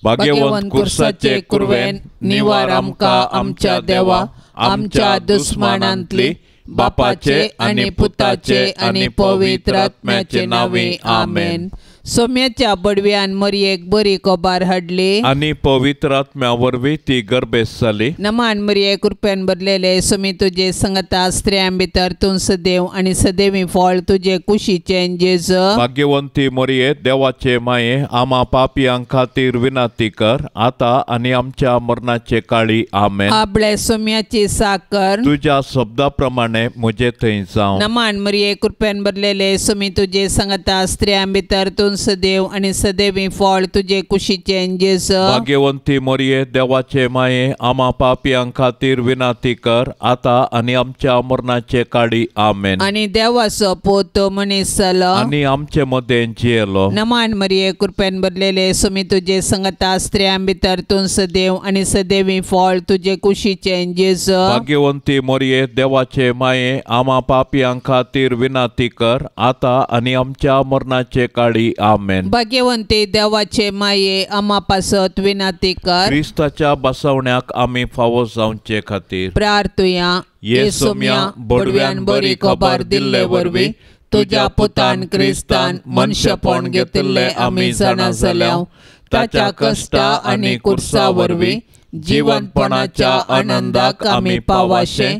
भाग्यवंत कुर्साचे कुरवेन निवार आमकां आमच्या देवा आमच्या दुस्मानांतली बापाचे आनी पुताचे आनी पवित्र आत्म्याचे नावे आमेन। सोम्याच्या बडव्यान मरियेक बरी कोबार हाडली आनी पवित्र आत्म्या वरवीं ती गर्भेस जाली। नमान मरिये कृपेन भरलेले सोमी तुजे संगता स्त्रियां भितर तूं सदैव आनी सदैवी फळ तुजे कुशीचे जेजू। भाग्यवंती मरिये देवाचे माये आम्हा पापियां खातीर विनाती कर आता आनी आमच्या मरणाचे काळी आमेन। आपले सोम्याची साकर तुझ्या शब्दा प्रमाणे म्हजे थंय जावं। नमान मरिये कृपेन भरलेले सोमी तुजे संगता स्त्रियां भितर तूं सदैव आनी सदैवी फळ तुजे कुशीचे जेजू। भाग्यवंती मरिये देवाचे माये आम्हा पापियां खातीर विनाती कर आता आनी आमच्या मरणाचे काळी आमेन। आनी देवाचो पोत मनीस जालो आनी आमचे मदें जियेलो। नमान मरिये कृपेन भरलेले सोमी तुजे संगता स्त्रियां भितर तूं सदैव आनी सदैवी फळ तुजे कुशीचे जेजू। भाग्यवंती मरिये देवाचे माये आम्हा पापियां खातीर विनाती कर आता आनी आमच्या मरणाचे काळी आमेन। भाग्यवंती देवाचे माये आम्हा पासत विनाती कर क्रिस्ताच्या बसवण्याक आमी फावो जावचे खातीर प्रार्थुया। ये सोम्या बडव्यान बरी खबर दिल्ले वरवीं तुझ्या पुतान क्रिस्तान मनशापण घेतिल्ले आमी जाणा जाल्याव ताच्या कश्टा आनी कुर्सा वरवीं जिवंतपणाच्या आनंदाक आमी पावाशे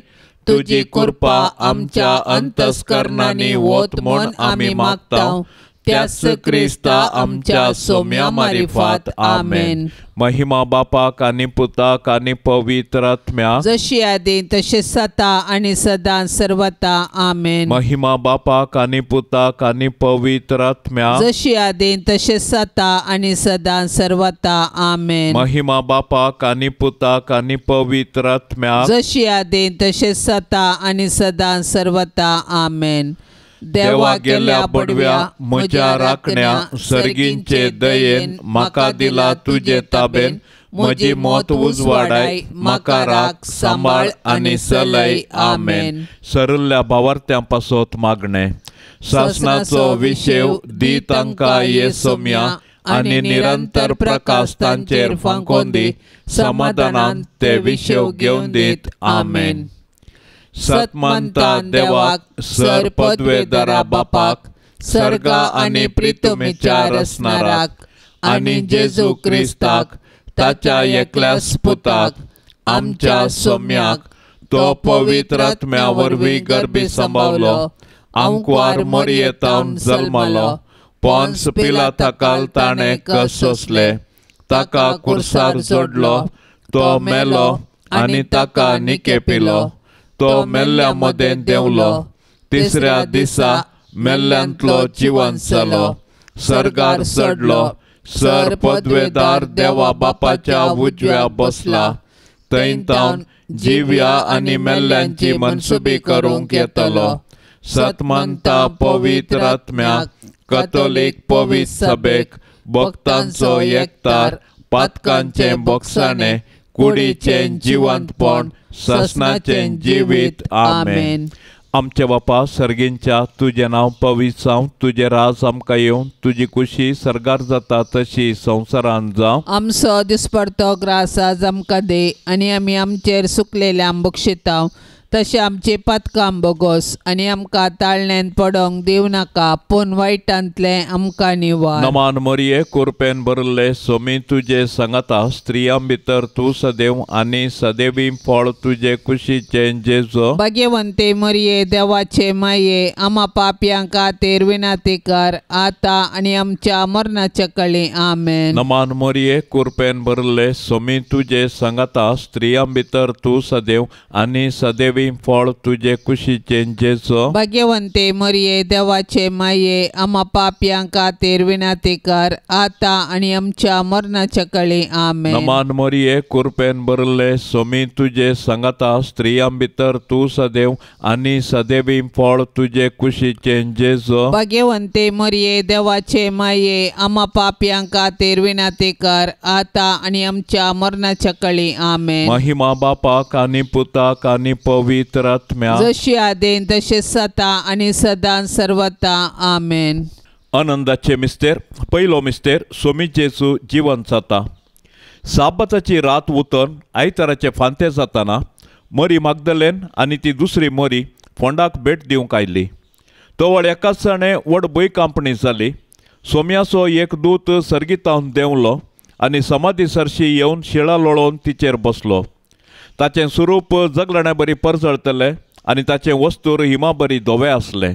तुजी कृपा आमच्या अंतस्करणांनी वत म्हूण आमी मागतांव त्याच क्रिस्ता आमच्या सोम्या मारिफात आमेन। महिमा बापाक आनी पुताक आनी पवित्र आत्म्या जशी आदी तशें सता आनी सदां सर्वता आमेन। महिमा बापाक आनी पुताक आनी पवित्र आत्म्या जशी आदी तशें सता आनी सदां सर्वता आमेन। महिमा बापाक आनी पुताक आनी पवित्र आत्म्या जशी आदी तशें सता आनी सदां सर्वता आमेन। देवा गेल्या बडव्या म्हज्या राखण्या सर्गींचे दयेन म्हाका दिला तुजे ताबेन म्हजी मोत उजवाडाय म्हाका राख सांबाळ आनी चलय आमेन। सरल्ल्या भावार्थ्यां पासत मागणे शासनाचो विशेव दी तांकां ये सोम्या आनी निरंतर प्रकाश तांचेर फांकोन दी समाधानान ते विशेव घेवन दीत आमेन। सतमंता देवाक सर पदवेदारा बापाक सर्गा आनी प्रितुमेच्या रसनाराक आनी जेजू क्रिस्ताक ताच्या एकल्याच पुताक आमच्या सोम्याक तो पवित्र आत्म्या वरवीं गर्भी सांबाळलो आमकुआर मरियेतावन जल्मलो पोन्स पिलाताकाल ताणें कस सोंसले ताका कुर्सार जोडलो तो मेलो आनी ताका निकेपिलो तो मेल्ल्या मदें देंवलो तिसऱ्या दिसा मेल्ल्यांतलो जिवंत जालो सर्गार चडलो सर पदवेदार देवा बापाच्या उजव्या बसला थंय तावन जिव्या आनी मेल्ल्यांची मनसुबी करूंक येतलो। सतमंता पवित्र आत्म्याक कथोलीक पवित्र सभेक भक्तांचो एकतार पातकांचें बोगसाणें कुडीचें जिवंतपण ससनाचें जिवीत आमेन। आमचे बापा सर्गींच्या तुजें नांव पवित्र जावं तुजें राज आमकां येवं तुजी कुशी सर्गार जाता तशी संवसारांत जावं। आमचो दिसपडतो ग्रास आज आमकां दे आनी आमी आमचेर सुकलेल्यांक बक्षितांव तशें आमची पातकां बोगोस आनी आमकां ताळण्यांत पडोंक दिवं नाका पूण वायटांतलें आमकां निवार। नमान मरिये कृपेन भरले सोमी तुजे सांगाता स्त्रियां भितर तूं सदैव आनी सदैवी फळ तुजे कुशीचें जेजू। भाग्यवंते मरिये देवाचे माये आम्हा पापयां खातीर विनाती कर आता आनी आमच्या मरणाच्या काळी आमेन। नमान मरिये कृपेन भरले सोमी तुजे सांगाता स्त्रियां भितर तूं सदैव आनी सदैवी फळ तुजे कुशीचें जेजू। भाग्यवंते मरिये देवाचे माये आम्हा पापयां खातीर विनाती कर आता आनी आमच्या मरणाच्या काळी आमेन। नमान मरिये कृपेन भरले सोमी तुजे सांगाता स्त्रियां भितर तूं सदैव आनी सदैवी फळ तुजे कुशीचें जेजू। भाग्यवंते मरिये देवाचे माये आम्हा पापयां खातीर विनाती कर आता आनी आमच्या मरणाच्या काळी आमेन। महिमा बापाक आनी पुताक आनी पवित्र आत्म्या जशी आदेन तशें सता आनी सदां सर्वता आमेन। आनंदाचे मिस्तेर पयलो मिस्तेर सोमी जेजू जिवंत जाता। साबताची रात उतोन आयताराचे फांते जाताना मरी मागदलेन आनी ती दुसरी मरी फोंडाक भेट दिवंक आयली. तोवळ एकाच सणे व्हड भंय कांपणी जाली. सोम्याचो एक दूत सर्गितावन देंवलो आनी समाधी सरशी येवन शिळा लोळोवन तिचेर बसलो. ताचें स्वरूप जगलण्या बरी परजळतलें आनी ताचें वस्तूर हिमा बरी धोवे आसलें.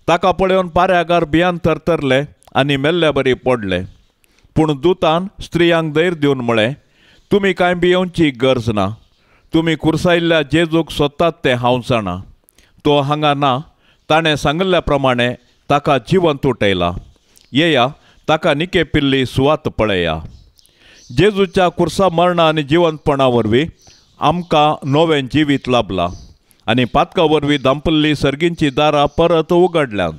ताका पळोवन पाऱ्यागार भियान तरतरले आनी मेल्ल्या बरी पडले. पूण दुतान स्त्रियांक धैर्य दिवन म्हळें, तुमी कांय भियोवची गरज ना. तुमी कुर्सायिल्ल्या जेजूक सोदतात तें हांव जाणा. तो हांगा ना. ताणें सांगिल्ल्या प्रमाणे ताका जिवंत उठयला. येया, ताका निके पिल्ली सुवात पळया. जेजूच्या कुर्सा मरणा आनी जिवंतपणा वरवीं आमकां नवें जिवीत लाभलां आनी पातका वरवीं धांपल्लीं सर्गींची दारां परत उगडल्यात.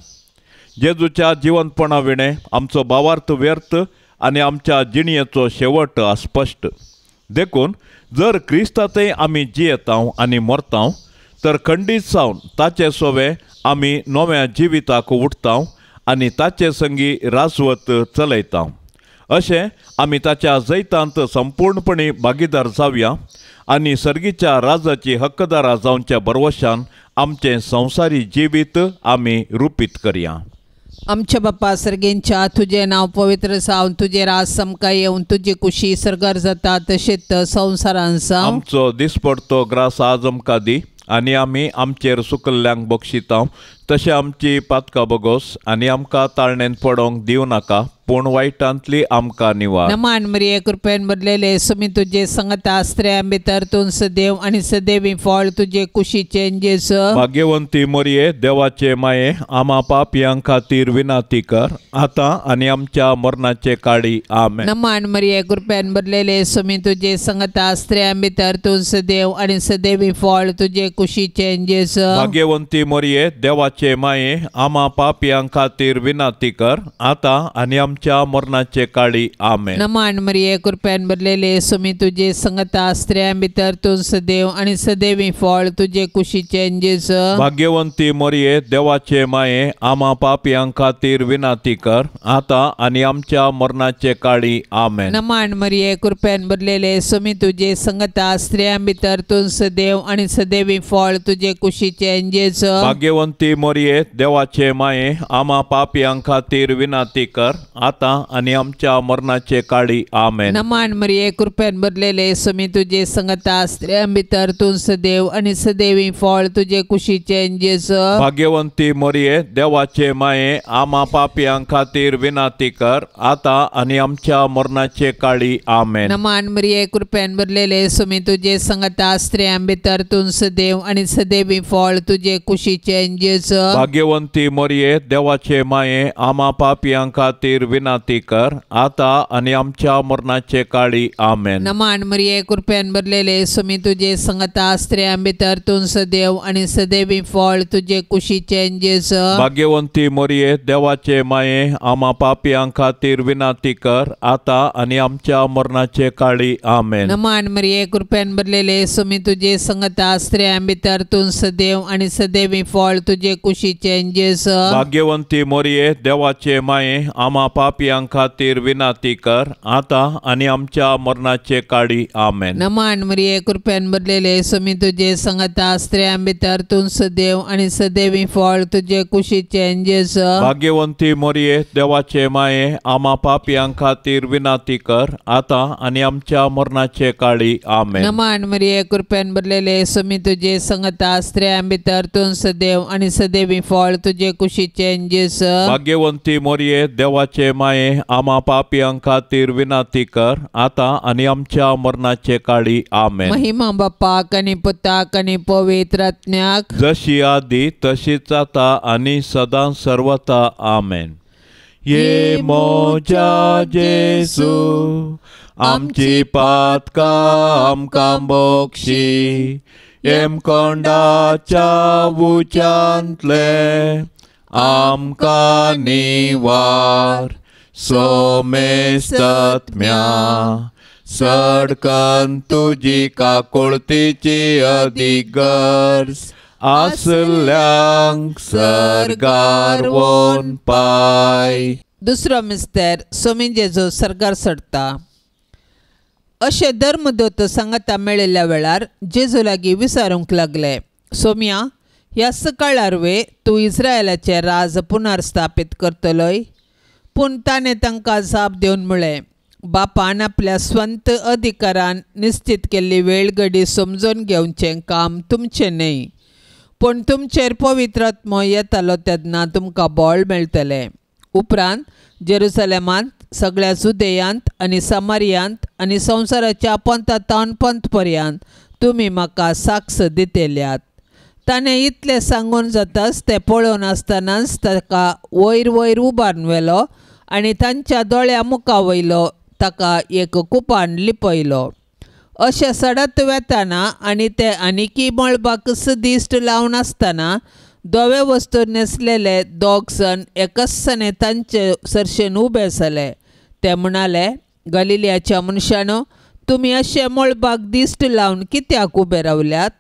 जेजूच्या जिवंतपणा विणें आमचो भावार्थ व्यर्थ आनी आमच्या जिणयेचो शेवट अस्पश्ट. देखून जर क्रिस्तांतय आमी जियेतांव आनी मरतांव तर खंडीत जावन ताचे सोवे आमी नव्या जिविताक उठतांव आनी ताचे संगी राजवत चलयतांव. अशें आमी ताच्या जैतांत संपूर्णपणी भागीदार जावया आनी सर्गीच्या राजाची हक्कदारां जावच्या बरवशान आमचें संवसारी जिवीत आमी रुपीत करया. आमच्या बाप्पा सर्गेंच्या तुझे नाव पवित्र जावन तुझे राज समका येवन तुझी कुशी सरकार जाता तशेंच संवसारान जावं. आमचो दिसपडतो ग्रास आज आमकां दी आनी आमी आमचेर सुकल्ल्यांक बक्षितांव तशें आमची पातकां बगोस आनी आमकां ताळणेन पडोंक दिवं नाका पूण वायटांतली आमकां निवार. नमान मरिये कृपेन भरलेले सुमी तुझे संगता स्त्रियां भितर तूं सदैव आनी सदैवी फळ तुझे कुशीचे जेजू. भाग्यवंती मरिये देवाचे माये आमा पापयां खातीर विनाती कर आतां आनी आमच्या मरणाचे काळी आमेन. नमान मरिये कृपेन भरलेले सुमी तुझे संगता स्त्रियां भितर तूं सदैव आनी सदैवी फळ तुझे कुशीचे जेजू. भाग्यवंती मरिये देवाचे माये आमा पापयां खातीर विनाती कर आतां आनी आमच्या मरणाचे काळी आमेन. नमान मरिये कृपेन भरलेले सुमी तुझे संगता स्त्रियां भितर तूं सदैव आनी सदैवी फळ तुझे कुशीचे जेजू. भाग्यवंती मरिये देवाचे माये आमा पापयां खातीर विनाती कर आतां आनी आमच्या मरणाचे काळी आमेन. नमान मरिये कृपेन भरलेले सुमी तुझे संगता स्त्रियां भितर तूं सदैव आनी सदैवी फळ तुझे कुशीचे जेजू. भाग्यवंती मरिये देवाचे माये आमा पापयां खातीर विनाती कर आतां आनी आमच्या मरणाचे काळी आमेन. नमान मरिये कृपेन भरलेले सुमी तुझे संगता स्त्रियां भितर तूं सदैव आनी सदैवी फळ तुझे कुशीचे जेजू. भाग्यवंती मरिये देवाचे माये आमा पापयां खातीर विनाती कर आतां आनी आमच्या मरणाचे काळी आमेन. नमान मरिये कृपेन भरलेले सुमी तुझे संगता स्त्रियां भितर तूं सदैव आनी सदैवी फळ तुझे कुशीचे जेजू. भाग्यवंती मरिये देवाचे माये आमा पापयां खातीर विनाती कर आतां आनी आमच्या मरणाचे काळी आमेन. नमान मरिये कृपेन भरलेले सुमी तुझे संगता स्त्रियां भितर तूं सदैव आनी सदैवी फळ तुझे कुशीचे जेजू. भाग्यवंती मरिये देवाचे माये आमा पापयां खातीर विनाती कर आतां आनी आमच्या मरणाचे काळी आमेन. नमान मरिये कृपेन भरलेले सुमी तुझे संगता स्त्रियां भितर तूं सदैव आनी सदैवी फळ तुझे कुशीचे जेजू. भाग्यवंती मरिये देवाचे माये आमा पापयां खातीर विनाती कर आतां आनी आमच्या मरणाचे काळी आमेन. नमान मरिये कृपेन भरलेले सुमी तुझे संगता स्त्रियां भितर तूं सदैव आनी सदैवी फळ तुझे कुशीचे जेजू. भाग्यवंती मरिये देवाचे माये आमा पापयां खातीर विनाती कर आतां आनी आमच्या मरणाचे काळी आमेन. नमान मरिये कृपेन भरलेले सुमी तुझे संगता स्त्रियां भितर तूं सदैव आनी सदैवी फळ तुझे कुशीचे जेजू. भाग्यवंती मरिये देवाचे माये आमा पापयां खातीर विनाती कर आतां आनी आमच्या मरणाचे काळी आमेन. महिमा बाप्पाक आनी पुताक आनी पवित्र आत्म्याक जशी आदी तशीच आता आनी सदां सर्वता आमेन. ये मोजा जेजू आमची पातकां आमकां बक्षी एम कोंडाच्या उच्यांतले आमकां निवार सोमेस्तत्म्या सडकन तुजी काकुळतीची अधिगर्ज आसल्यांक सरगार वोन पाय. दुसरो मिस्तेर सुमी जेजू सरगार सडटा. अशे धर्मदूत सांगता मेळिल्ल्या वेळार जेजू लागीं विचारूंक लागले, सोम्या, ह्या सकाळारवे तूं इस्रायलाचें राज पुनर्स्थापीत करतलोय? पूण ताणें तांकां जाप दिवन म्हळें, बापान आपल्या स्वंत अधिकारान निश्चित केल्ली वेळ घडी समजून घेवचें काम तुमचें न्हय, पूण तुमचेर पवित्र आत्मो येतालो तेन्ना तुमकां बळ मेळटलें. उपरांत जेरुसलेमांत, सगळ्या जुदेयांत आनी समारियांत आनी संवसाराच्या पंथातावन पंथ पर्यंत तुमी म्हाका साक्ष दितेल्यात. ताणें इतलें सांगून जाताच तें पळोवन आसतनाच ताका वयर वयर उबारून व्हेलो आनी तांच्या दोळ्या मुखा वयलो ताका एक कुपान लिपयलो. अशें सडत वेताना आनी ते आनिकी मळबाक दिश्ट लावन आसतना धवे वस्तू न्हेसलेले 2 जण एकसने तांचे सरशेन उबे जाले. ते म्हणाले, गलिलियाच्या मनशानो, तुमी अशे मळबाक दिश्ट लावन कित्याक उबे रावल्यात?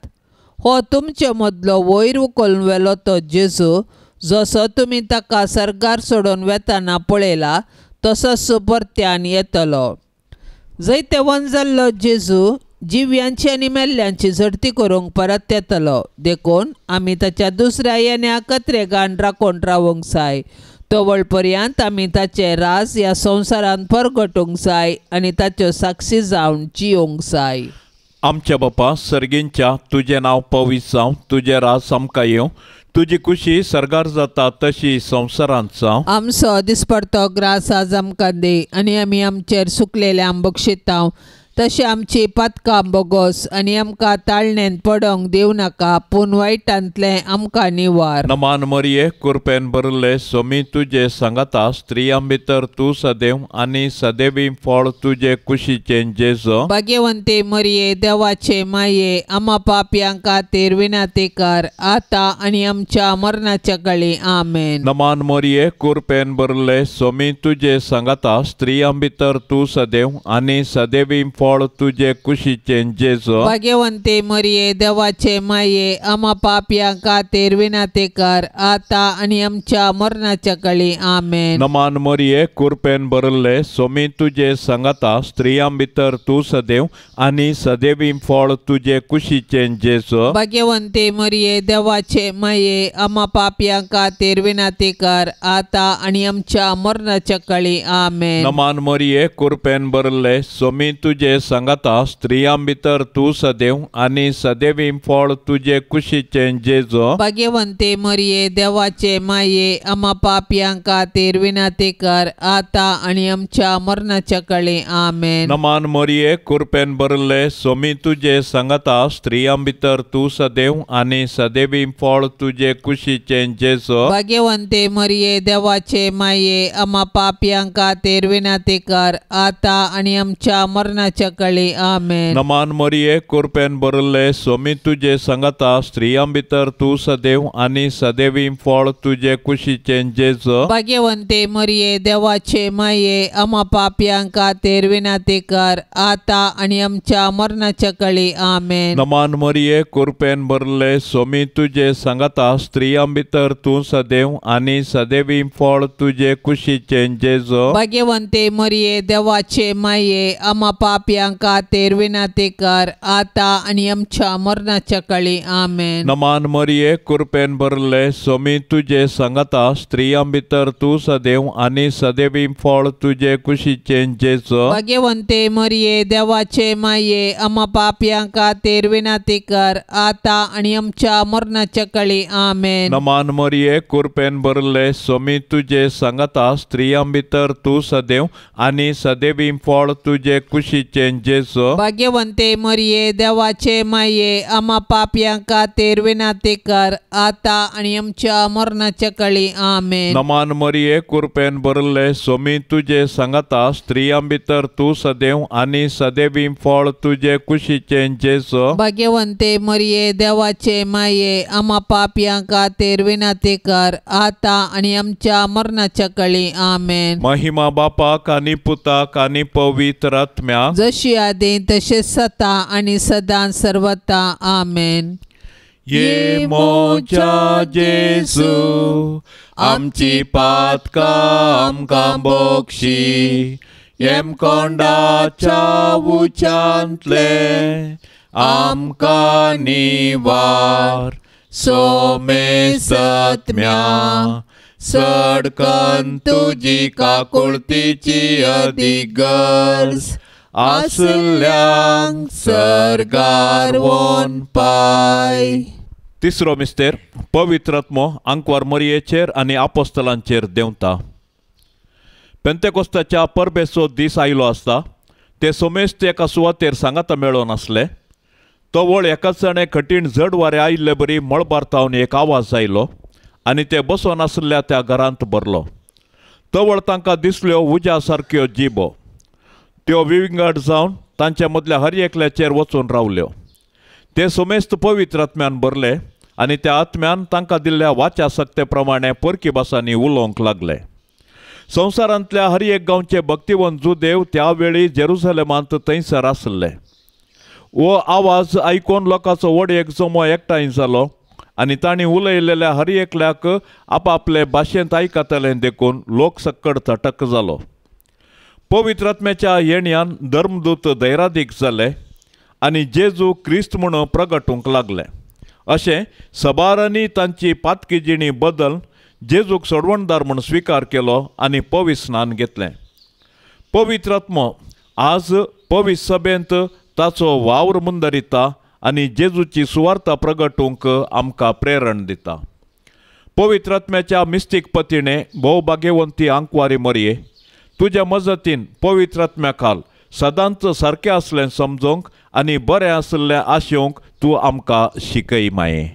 हो तुमचे मदलो वयर उखलून व्हेलो तो जेजू, जसो तुमी ताका सर्गार सोडून वेताना पळयला तसोच परत्यान येतलो. जैते वन जाल्लो जेजू जिव्यांची आनी मेल्ल्यांची झडती करूंक परत येतलो. देखून आमी ताच्या दुसऱ्या येण्याक कत्रेगान राखून रावूंक जाय. तोवळ पर्यंत आमी ताचें राज ह्या संवसारांत परगटूंक जाय आनी ताच्यो साक्षी जावन जियोंक जाय. आमच्या बापा सर्गींच्या, तुजें नांव पवित्र जावं, तुजें राज आमकां येवं, तुजी कुशी सर्गार जाता तशी संवसारांत जावं. आमचो दिसपडतो ग्रास आज आमकां दी आनी आमी आमचेर सुकलेल्या बक्षितांव तशें आमची पातकां बोगोस आनी आमकां ताळणेन पडोंक दिवं नाका, पूण वायटांतलें आमकां निवार. नमान मरिये, कुरपेन भरले सोमी तुजे सांगाता, स्त्रियां भितर तूं सदैव आनी सदैवी फळ तुजे कुशीचें जेजो. भाग्यवंते मरिये, देवाचे माये, आम्हा पापयांक खातीर विनाती कर, आतां आनी आमच्या मरणाच्या काळी आमेन. नमान मरिये, कुरपेन भरले सोमी तुजे सांगाता, स्त्रियां भितर तूं सदैव आनी सदैवी फळ तुजे कुशीचें जेजो. भाग्यवंते मरिये, देवाचे माये, आम्हा पापयांक खातीर विनाती कर, आतां आनी आमच्या मरणाच्या काळी आमेन. नमान मरिये, कुरपेन भरले सोमी तुजे सांगाता, स्त्रियां भितर तूं सदैव आनी सदैवी फळ तुजे कुशीचें जेजो. भाग्यवंते मरिये, देवाचे माये, आम्हा पापयांक खातीर विनाती कर, आतां आनी आमच्या मरणाच्या काळी आमेन. नमान मरिये, कुरपेन भरले सोमी तुजे सांगाता, स्त्रियां भितर तूं सदैव आनी सदैवी फळ तुजे कुशीचें जेजो. भाग्यवंते मरिये, देवाचे माये, आम्हा पापयांक खातीर विनाती कर, आतां आनी आमच्या मरणाच्या काळी आमेन. नमान मरिये, कुरपेन भरले सोमी तुजे सांगाता, स्त्रियां भितर तूं सदैव आनी सदैवी फळ तुजे कुशीचें जेजो. भाग्यवंते मरिये, देवाचे माये, आम्हा पापयांक खातीर विनाती कर, आतां आनी आमच्या मरणाच्या काळी आमेन. नमान मरिये, कुरपेन भरले सोमी तुजे सांगाता, स्त्रियां भितर तूं सदैव आनी सदैवी फळ तुजे कुशीचें जेजो. भाग्यवंते मरिये, देवाचे माये, आम्हा पापयांक खातीर विनाती कर, आतां आनी आमच्या मरणाच्या काळी आमेन. नमान मरिये, कुरपेन भरले सोमी तुजे सांगाता, स्त्रियां भितर तूं सदैव आनी सदैवी फळ तुजे कुशीचें जेजो. भाग्यवंते मरिये, देवाचे माये, आम्हा पापयांक खातीर विनाती कर, आतां आनी आमच्या मरणाच्या काळी आमेन. नमान मरिये, कुरपेन भरले सोमी तुजे सांगाता, स्त्रियां भितर तूं सदैव आनी सदैवी फळ तुजे कुशीचें जेजो. भाग्यवंते मरिये, देवाचे माये, आम्हा पापयांक खातीर विनाती कर, आतां आनी आमच्या मरणाच्या काळी आमेन. नमान मरिये, कुरपेन भरले सोमी तुजे सांगाता, स्त्रियां भितर तूं सदैव आनी सदैवी फळ तुजे कुशीचें जेजो. भाग्यवंते मरिये, देवाचे माये, आम्हा पापयांक खातीर विनाती कर, आतां आनी आमच्या मरणाच्या काळी आमेन. नमान मरिये, कुरपेन भरले सोमी तुजे सांगाता, स्त्रियां भितर तूं सदैव आनी सदैवी फळ तुजे कुशीचें जेजो. भाग्यवंते मरिये, देवाचे माये, आम्हा पापयांक खातीर विनाती कर, आतां आनी आमच्या मरणाच्या काळी आमेन. महिमा बापाक आनी पुताक आनी पवित्र आत्म्याक, जशी आदी तशेंच सता आनी सदां सर्वता आमेन. ये मोच्या जेजू, आमची पातकां आमकां बक्षी, हेमकोंडाच्या उंचांतले आमकां निवार सोमे सत्म्या सडकन तुजी काकुळतीची अधिगर्ज आसल्यांक सर्गार वोन पाय. तिसरो मिस्तेर पवित्र आत्मो आंकवार मरयेचेर आनी आपोस्तलांचेर देंवता. पेंतेकोस्ताच्या परबेचो दीस आयलो आसता. ते सोमेस्त एका सुवातेर सांगाता मेळ्ळो नासले. तो वळ एकाच जाणें कठीण जड वारें आयिल्ले बरी मळबारतावन एक आवाज आयलो आनी ते बसोन आसल्या त्या घरांत भरलो. तो वळ तांकां दिसल्यो उज्या सारक्यो जिबो. त्यो विंगड जावन तांच्या मदल्या हर एकल्याचेर वचून रावल्यो. ते सोमेस्त पवित्र आत्म्यान भरले आनी त्या आत्म्यान तांकां दिल्ल्या वाच्या सक्ते प्रमाणे परकी भासांनी उलोवंक लागले. संवसारांतल्या हर एक गांवचे भक्तिवंत जुदेव त्या वेळी जेरुसलेमांत थंयसर आसले. वो आवाज आयकून लोकांचो व्हड एक जमो एकठांय जालो आनी तांणी उलयलेल्या हर एकल्याक आपापले भाशेंत आयकतलें देखून लोक सक्कड थटक जालो. पवित्र आत्म्याच्या येण्यान धर्मदूत धैर्यादीक जाले आनी जेजू क्रिस्त म्हूण प्रगटूंक लागले. अशें सबारांनी तांची पातकी जिणी बदल जेजूक सोडवणदार म्हूण स्विकार केलो आनी पवित्र स्नान घेतलें. पवित्र आत्मो आज पवित्र सभेंत ताचो वावर मुंदरिता आनी जेजूची सुवार्ता प्रगटूंक आमकां प्रेरण दिता. पवित्र आत्म्याच्या मिस्तीक पतीणे भोवभाग्यवंती आंकवारी मरये, तुज्या मजतीन पवित्र आत्म्या खाल सदांच सारकें आसलें समजोवंक आनी बरें आसलें आशेवंक तूं आमकां शिकय माये.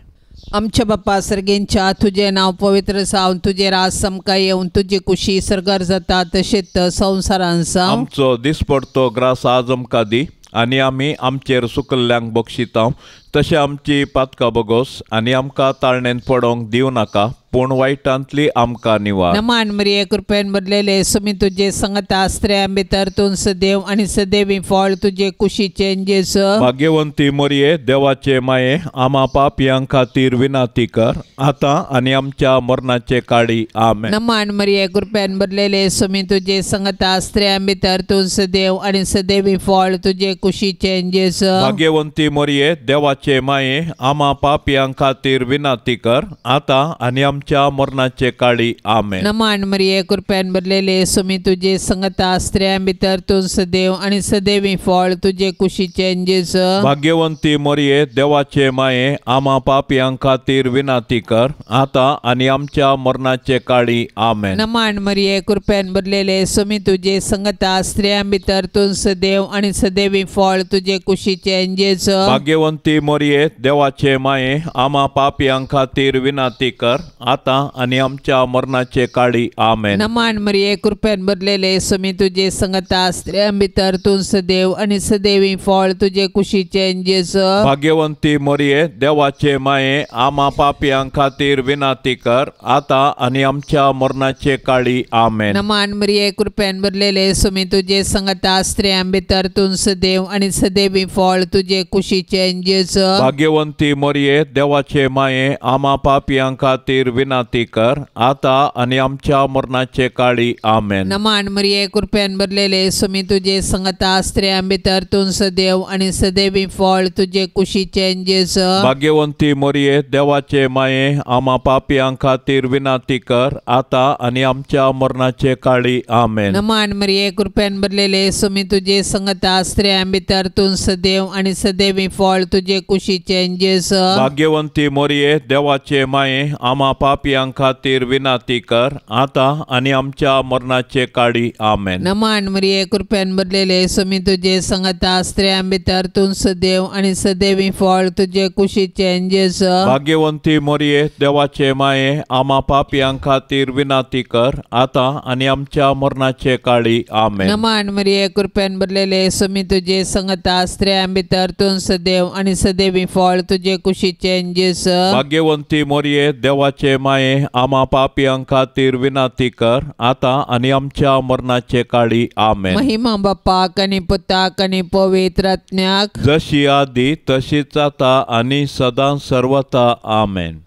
आमच्या बाप्पा सर्गेंच्या तुझे नाव पवित्र जावन तुझे राज समका येवन तुझी कुशी सरगार जाता तशेंच संवसारांत जावं. आमचो दिसपडतो ग्रास आज आमकां दी आनी आमी आमचेर सुकल्ल्यांक बक्षिता तशें आमची पातकां बगोस आनी आमकां ताळणेंत पडोवंक दिवं नाका पूण वायटांतली आमकां निवार. नमान मरिये कृपेन भरलेले सुमी तुझे संगता स्त्रियां भितर तूं सदैव आनी सदैवी फळ तुझे कुशीचे जेजू. भाग्यवंती मरिये देवाचे माये आमा पापयां खातीर विनाती कर आतां आनी आमच्या मरणाचे काळी आमेन. नमान मरिये कृपेन भरलेले सुमी तुझे संगता स्त्रियां भितर तूं सदैव आनी सदैवी फळ तुझे कुशीचे जेजू. भाग्यवंती मरिये देवाचे माये आमा पापयां खातीर विनाती कर आतां आनी आमच्या मरणाचे काळी आमेन. नमान मरिये कृपेन भरलेले सुमी तुझे संगता स्त्रियां भितर तूं सदैव आनी सदैवी फळ तुझे कुशीचे जेजू. भाग्यवंती मरिये देवाचे माये आमा पापयां खातीर विनाती कर आतां आनी आमच्या मरणाचे काळी आमेन. नमान मरिये कृपेन भरलेले सुमी तुझे संगता स्त्रियां भितर तूं सदैव आनी सदैवी फळ तुझे कुशीचे जेजू. भाग्यवंती मरिये देवाचे माये आमा पापयां खातीर विनाती कर आतां आनी आमच्या मरणाचे काळी आमेन. नमान मरिये कृपेन भरलेले सुमी तुझे संगता स्त्रियां भितर तूं सदैव आनी सदैवी फळ तुझे कुशीचे जेजू. भाग्यवंती मरिये देवाचे माये आमा पापयां खातीर विनाती कर आतां आनी आमच्या मरणाचे काळी आमेन. नमान मरिये कृपेन भरलेले सुमी तुझे संगता स्त्रियां भितर तूं सदैव आनी सदैवी फळ तुझे कुशीचे जेजू. भाग्यवंती मरिये देवाचे माये आमा पापयां खातीर विनाती कर आतां आनी आमच्या मरणाचे काळी आमेन. नमान मरिये कृपेन भरलेले सुमी तुझे संगता स्त्रियां भितर तूं सदैव आनी सदैवी फळ तुझे कुशीचे जेजू. भाग्यवंती मरिये देवाचे माये आमा पापयां खातीर विनाती कर आतां आनी आमच्या मरणाचे काळी आमेन. नमान मरिये कृपेन भरलेले सुमी तुझे संगता स्त्रियां भितर तूं सदैव आनी सदैवी फळ तुझे कुशीचे जेजू. भाग्यवंती मरिये देवाचे माये आमा पापयां खातीर विनाती कर आतां आनी आमच्या मरणाचे काळी आमेन. नमान मरिये कृपेन भरलेले सुमी तुझे संगता स्त्रियां भितर तूं सदैव आनी सदैवी फळ तुझे कुशीचे जेजू. भाग्यवंती मरिये देवाचे माये आमा पापयां खातीर विनाती कर आतां आनी आमच्या मरणाचे काळी आमेन. नमान मरिये कृपेन भरलेले सुमी तुझे संगता स्त्रियां भितर तूं सदैव आनी सदैवी फळ तुझे कुशीचे जेजू. भाग्यवंती मरिये देवाचे माये आमा पापयां खातीर विनाती कर आतां आनी आमच्या मरणाचे काळी आमेन. महिमा बाप्पाक आनी पुताक आनी पवित्र आत्म्याक जशी आदी तशीच आता आनी सदां सर्वता आमेन.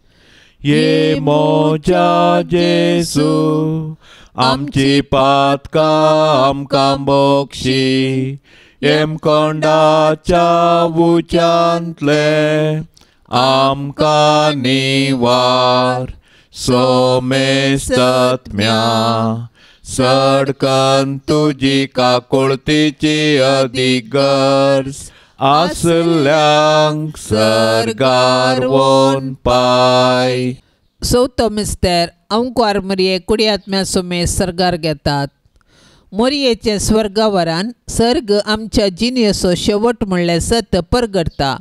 ये मोजा जेसू आमची पातकां आमकां बक्षी हेमकोंडाच्या उच्यांतले आमकां निवार सोमेस्तत्म्या सडकन तुजी काकुळतीची अधिगर्ज आसल्यांक सर्गार वोन पाय. चवथो मिस्तेर अंकुर मोरये कुडियात्म्या सोमे सर्गार घेतात. मोरयेचे स्वर्गावरान सर्ग आमच्या जिणेचो शेवट म्हणल्यार सत परगडता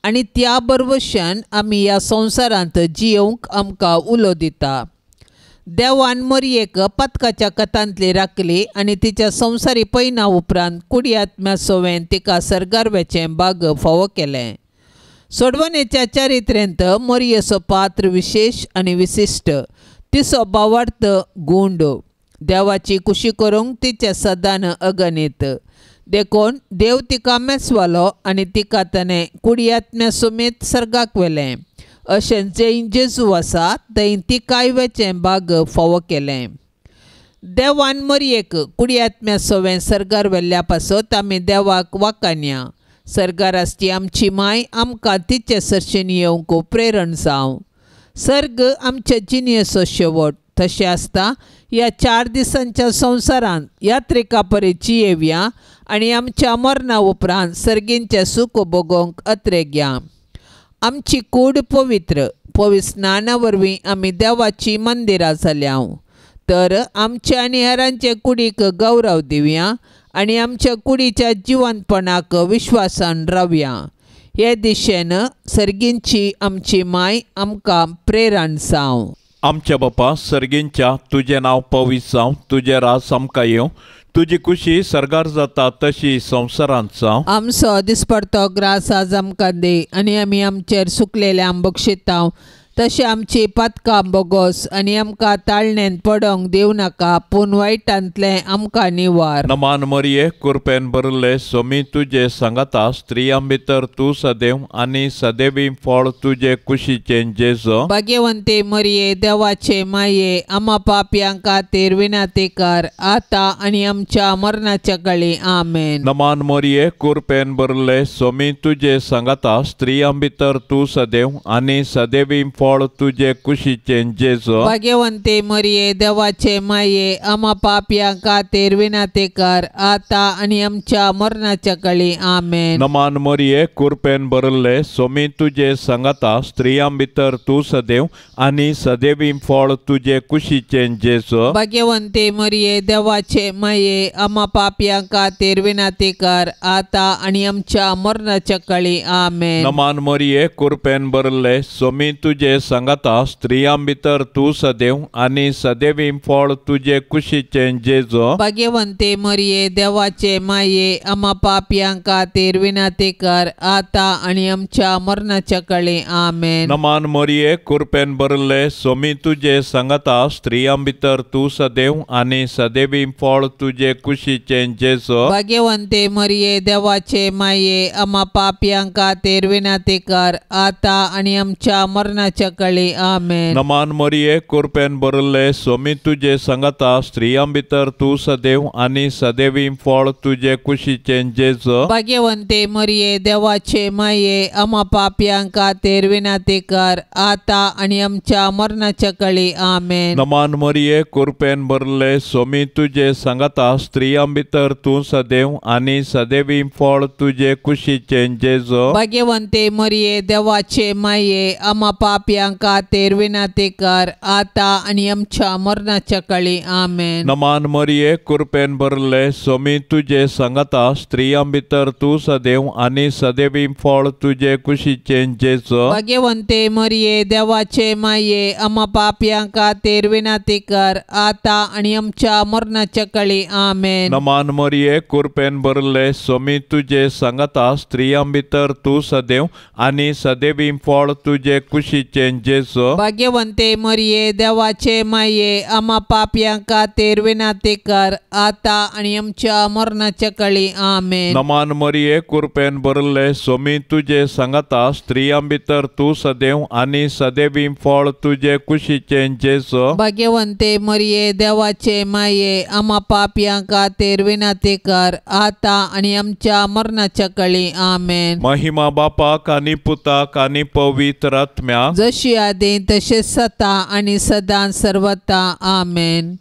आनी त्या बरवशान आमी ह्या संवसारांत जियोंक आमकां उलो दिता. देवान मोरयेक पातकाच्या कथांतली राखली आनी तिच्या संवसारी पैना उपरांत कुडियात्म्या सोवेन तिका सर्गार वेचें भाग फावो केलें. सोडवणेच्या चारित्र्यांत मोरयेचो पात्र विशेष आनी विशिश्ट. तिचो भावार्थ गूंड. देवाची कुशी करूंक तिचे सदान अगणित. देखून देव तिका मेसवालो आनी तिका ताणें कुडियात्म्या सोमेत सर्गाक व्हेलें. अशें जैन जेजू आसा थंय तिकाय वेचें भाग फावो केलें. देवान मोरयेक कुडियात्म्या सोवें सर्गार व्हेल्ल्या पासत आमी देवाक वाखाणया. सर्गार आसची आमची माय आमकां तिचे सरशेन येवंक प्रेरण जावं. सर्ग आमच्या जिणेचो शेवट. तशें आसता ह्या 4 दिसांच्या संवसारांत यात्रिका परी जियेवया आनी आमच्या मरणा उपरांत सर्गींचें सूख भोगोवंक अत्रेग्या. आमची कूड पवित्र स्नाना वरवीं आमी देवाची मंदिरां जाल्या. तर आमच्या आनी हेरांचे कुडीक गौरव दिवया आनी आमच्या कुडीच्या जिवंतपणाक विश्वासान रावया. हे दिशेन सर्गींची आमची माय आमकां प्रेरण जावं. आमच्या बापा सर्गींच्या तुजें नांव पवित्र जावं. तुजें राज आमकां येवं. तुजी कुशी सर्गार जाता तशी संवसारांत जावं. आमचो दिसपडतो ग्रास आज आमकां दे आनी आमी आमचेर सुकलेल्यांक बक्षितांव. तशें आमची पातकां बोगोस आनी आमकां ताळणेंत पडोंक दिवं नाका पूण वायटांतलें आमकां निवार. नमान मोरये कृपेन भरले सोमी तुजे सांगाता स्त्रियां भितर तूं सदैव आनी सदैवी फळ तुजे कुशीचें जेजो. भाग्यवंते मोरये देवाचे माये आमा पापयांक खातीर विनातेकार आतां आनी आमच्या मरणाच्या काळी आमेन. नमान मोरये कृपेन भरले सोमी तुजे सांगाता स्त्रियां भितर तूं सदैव आनी सदैवी फळ तुजे कुशीचें जेजो. भाग्यवंते मोरये देवाचे माये आमा पापयांक खातीर विनातेकार आतां आनी आमच्या मरणाच्या काळी आमेन. नमान मोरये कृपेन भरले सोमी तुजे सांगाता स्त्रियां भितर तूं सदैव आनी सदैवी फळ तुजे कुशीचें जेजो. भाग्यवंते मोरये देवाचे माये आमा पापयांक खातीर विनातेकार आतां आनी आमच्या मरणाच्या काळी आमेन. नमान मोरये कृपेन भरले सोमी तुजे सांगाता स्त्रियां भितर तूं सदैव आनी सदैवी फळ तुजे कुशीचें जेजो. भाग्यवंते मोरये देवाचे माये आमा पापयांक खातीर विनातेकार आतां आनी आमच्या मरणाच्या काळी आमेन. नमान मोरये कृपेन भरले सोमी तुजे सांगाता स्त्रियां भितर तूं सदैव आनी सदैवी फळ तुजे कुशीचें जेजो. भाग्यवंते मोरये देवाचे माये आमा पापयांक खातीर विनातेकार आतां आनी आमच्या मरणाच्या काळी आमेन. नमान मोरये कृपेन भरले सोमी तुजे सांगाता स्त्रियां भितर तूं सदैव आनी सदैवी फळ तुजे कुशीचें जेजो. भाग्यवंते मोरये देवाचे माये आमा पापयांक खातीर विनातेकार आतां आनी आमच्या मरणाच्या काळी आमेन. नमान मोरये कृपेन भरले सोमी तुजे सांगाता स्त्रियां भितर तूं सदैव आनी सदैवी फळ तुजे कुशीचें जेजो. भाग्यवंते मोरये देवाचे माये आमा पापयांक खातीर विनातेकार आतां आनी आमच्या मरणाच्या काळी आमेन. नमान मोरये कृपेन भरले सोमी तुजे सांगाता स्त्रियां भितर तूं सदैव आनी सदैवी फळ तुजे कुशीचें जेजो. भाग्यवंते मोरये देवाचे माये आमा पापयांक खातीर विनातेकार आतां आनी आमच्या मरणाच्या काळी आमेन. नमान मोरये कृपेन भरले सोमी तुजे सांगाता स्त्रियां भितर तूं सदैव आनी सदैवी फळ तुजे कुशीचें कुशीचे जेजू भाग्यवंते मरिये देवाचे माये आम्हा पापयां खातीर विनंती कर आता आणि आमच्या मरणाच्या काळी आमेन. नमान मरिये कृपेन भरले सोमी तुझे सांगता स्त्रियां भितर तू सदैव आणि सदैवी फळ तुझे कुशीचे जेजू भाग्यवंते मरिये देवाचे माये आम्हा पापयां खातीर विनंती कर आता आणि आमच्या मरणाच्या काळी आमेन. महिमा बापाक आणि पुताक आणि पवित्र आत्म्याक जशी आदी तसे सता आणि सदां सर्वता आमेन.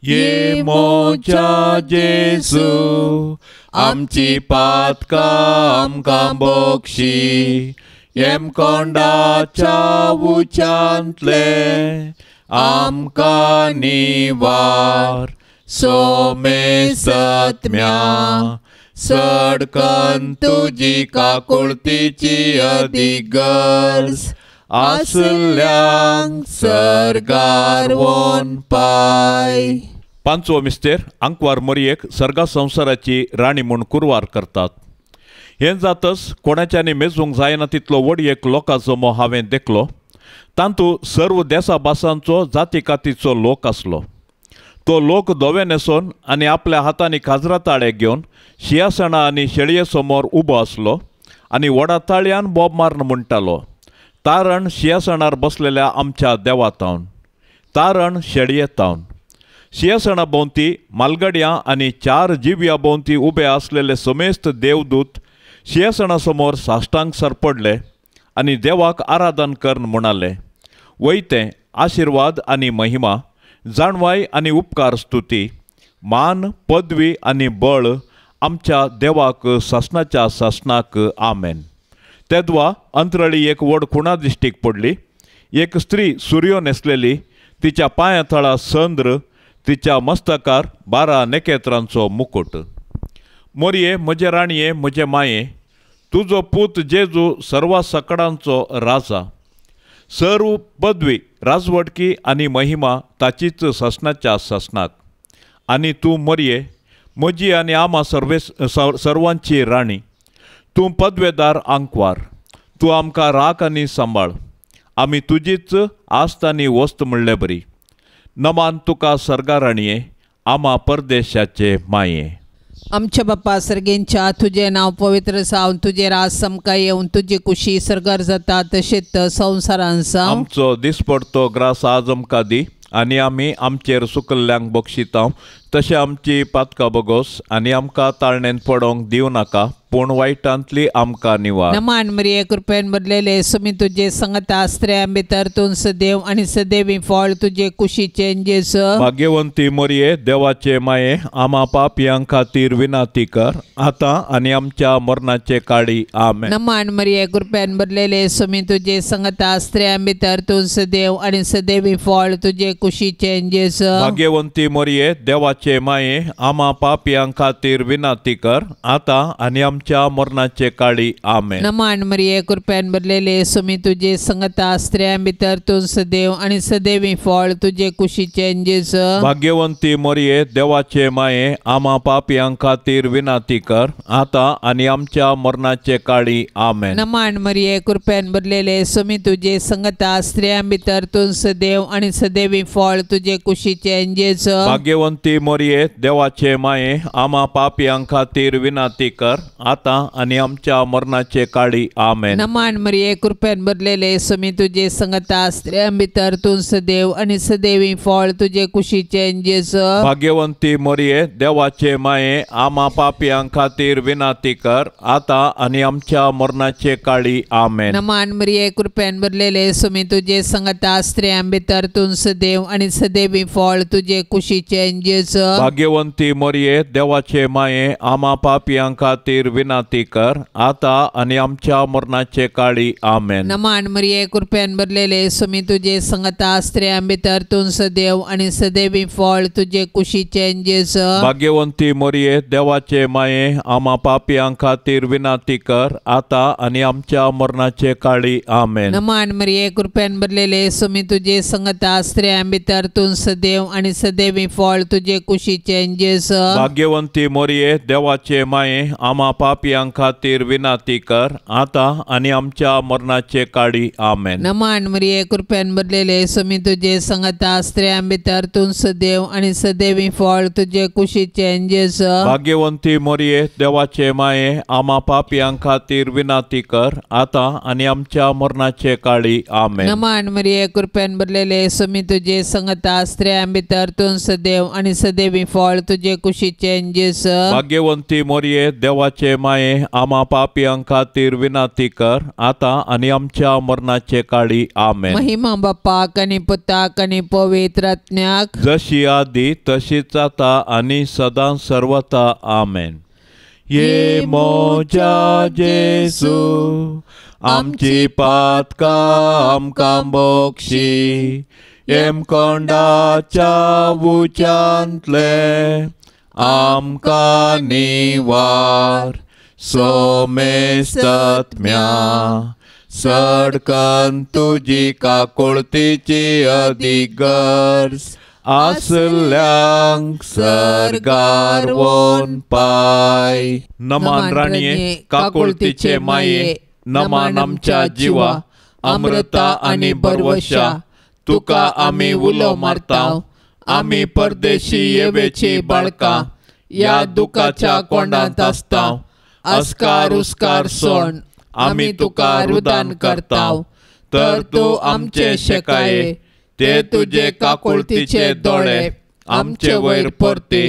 ये मोच्या जेजू आमची पातकां आमकां बक्षी येम कोंडाच्या उच्यांतले आमकां निवार सोमे सत्म्या सडकन तुजी काकुळतीची अधिगर्ज आसल्यांक सर्गार वोन पाय. पांचवो मिस्तेर आंकवार मरयेक सर्गा संवसाराची राणी म्हूण कुरवार करतात. हें जातच कोणाच्यानी मेजूंक जायना तितलो व्हडयेक लोकां जमो हांवें देखलो. तांतू सर्व देसा भासांचो जाती कातीचो लोक आसलो. तो लोक धवे न्हेसोन आनी आपल्या हातांनी काजरा ताळे घेवन शियासणां आनी शेळये समोर उबो आसलो आनी व्हडा ताळयान बोब मारून म्हणटालो, तारण शियासणार बसलेल्या आमच्या देवातावन, तारण शेळये तावन. शियासणा भोंवती मालगड्यां आनी 4 जिव्या भोंवती उबे आसलेले समेस्त देवदूत शियासणा समोर साश्टांग सरपडले आनी देवाक आराधन करन म्हणाले, वयते आशिर्वाद आनी महिमा, जाणवाय आनी उपकार स्तुती, मान, पदवी आनी बळ आमच्या देवाक सासणाच्या सासणाक आमेन. तेदवा अंतरळी एक व्हड खुणा दिश्टीक पडली. एक स्त्री सुर्यो न्हेसलेली, तिच्या पांया थळा संद्र, तिच्या मस्तकार 12 नखेत्रांचो मुकुट. मोरये म्हजे राणये म्हजे माये, तुजो पूत जेजू सर्वा सकडांचो राजा. सर्व पदवी, राजवटकी आनी महिमा ताचीच सासणाच्या सासणाक. आनी तूं मरये म्हजी आनी आम्हा सर्वांची राणी. तूं पदवेदार आंकवार, तूं आमकां राख आनी सांबाळ. आमी तुजीच आस्त आनी वस्त म्हणले बरी. नमान तुका सर्गा राणये, आम्हा परदेशाचे माये. आमच्या बाप्पा सर्गेंच्या तुझे नाव पवित्र जावन तुझे राज समका येवन तुझी कुशी सरगार जाता तशेंच संवसारान जावं. आमचो दिसपडतो ग्रास आज आमकां दी आनी आमी आमचेर सुकल्ल्यांक बक्षिता तशें आमची पातकां बगोस आनी आमकां ताळणेन पडोंक दिवं नाका पूण वायटांतली आमकां निवार. नमान मरिये कृपेन भरलेले सुमी तुझे संगता स्त्रियां भितर तूं सदैव आनी सदैवी फळ तुझे कुशीचे जेजू. भाग्यवंती मरिये देवाचे माये, आम्हा पापयां खातीर विनंती कर आतां आनी आमच्या मरणाचे काळी आमेन. नमान मरिये कृपेन भरलेले सुमी तुझे संगता स्त्रियां भितर तूं सदैव आनी सदैवी फळ तुझे कुशीचे जेजू. भाग्यवंती मरिये देवाचे माये, आम्हा पापयां खातीर विनंती कर आतां आनी आमच्या मरणाचे काळी आमेन. नमान मरिये कृपेन भरलेले सुमी तुझे संगता स्त्रियां भितर तूं सदैव आनी सदैवी फळ तुझे कुशीचे जेजू. भाग्यवंती मरिये देवाचे माये, आम्हा पापयां खातीर विनंती कर आतां आनी आमच्या मरणाचे काळी आमेन. नमान मरिये कृपेन भरलेले सुमी तुझे संगता स्त्रियां भितर तूं सदैव आनी सदैवी फळ तुझे कुशीचे जेजू. भाग्यवंती मरिये देवाचे माये, आम्हा पापयां खातीर विनंती कर आतां आनी आमच्या मरणाचे काळी आमेन. नमान मरिये कृपेन भरलेले सुमी तुझे संगता स्त्रियां भितर तूं सदैव आनी सदैवी फळ तुझे कुशीचे जेजू. भाग्यवंती मरिये देवाचे माये, आम्हा पापयां खातीर विनंती कर आतां आनी आमच्या मरणाचे काळी आमेन. नमान मरिये कृपेन भरलेले सुमी तुझे संगता स्त्रियां भितर तूं सदैव आनी सदैवी फळ तुझे कुशीचे जेजू. भाग्यवंती मरिये देवाचे माये, आम्हा पापयां खातीर विनंती कर आतां आनी आमच्या मरणाचे काळी आमेन. नमान मरिये कृपेन भरलेले सुमी तुझे संगता स्त्रियां भितर तूं सदैव आनी सदैवी फळ तुझे कुशीचे जेजू. भाग्यवंती मरिये देवाचे माये, आम्हा पापयां खातीर विनंती कर आतां आनी आमच्या मरणाचे काळी आमेन. नमान मरिये कृपेन भरलेले सुमी तुझे संगता स्त्रियां भितर तूं सदैव आनी सदैवी फळ तुझे कुशीचे जेस भाग्यवंती मोरये देवाचे माये आम्हा पापियां खातीर विनाती कर आता आणि आमच्या मरणाचे काळी आमेन. नमान मरिये कृपेन भरलेले समी तुझे संगता स्त्रियां भितर तूं सदैव आणि सदैवी फळ तुझे कुशीचे जेस भाग्यवंती मोरये देवाचे माये आम्हा पापियां खातीर विनाती कर आता आणि आमच्या मरणाचे काळी आमेन. नमान मरिये कृपेन भरलेले समी तुझे संगता स्त्रियां भितर तूं सदैव आणि सदैवी फळ तुझे कुशीचे जेस भाग्यवंती मोरये देवाचे माये आम्हा पापियां खातीर विनाती कर आता आणि आमच्या मरणाचे काळी आमेन. महिमा बापाक आणि पुताक आणि पवित्र आत्म्याक जशी आदी तशीच आता आणि सदां सर्वता आमेन. ये मोजा जेसू आमची पातका आमकां बोक्षी एम कोंडाच्या उच्यांतले आमकां निवार सोमेस्तत्म्या सडकन तुजी काकुळतीची अधिगर्ज आसल्यांक सरगार वोन पाय. नमान राणये काकुळतीचे माये नमान आमच्या जिवा अमृता आणि बरवशा तुका आमी उलो मारताव. आमी परदेशी येवेची बाळका या दुखाच्या कोंडांत आसताव. अस्कार उस्कार सोड आमी तुका रुदान करताव. तर तूं आमचे शेकाये ते तुझे काकुळतीचे दोळे आमचे वयर परते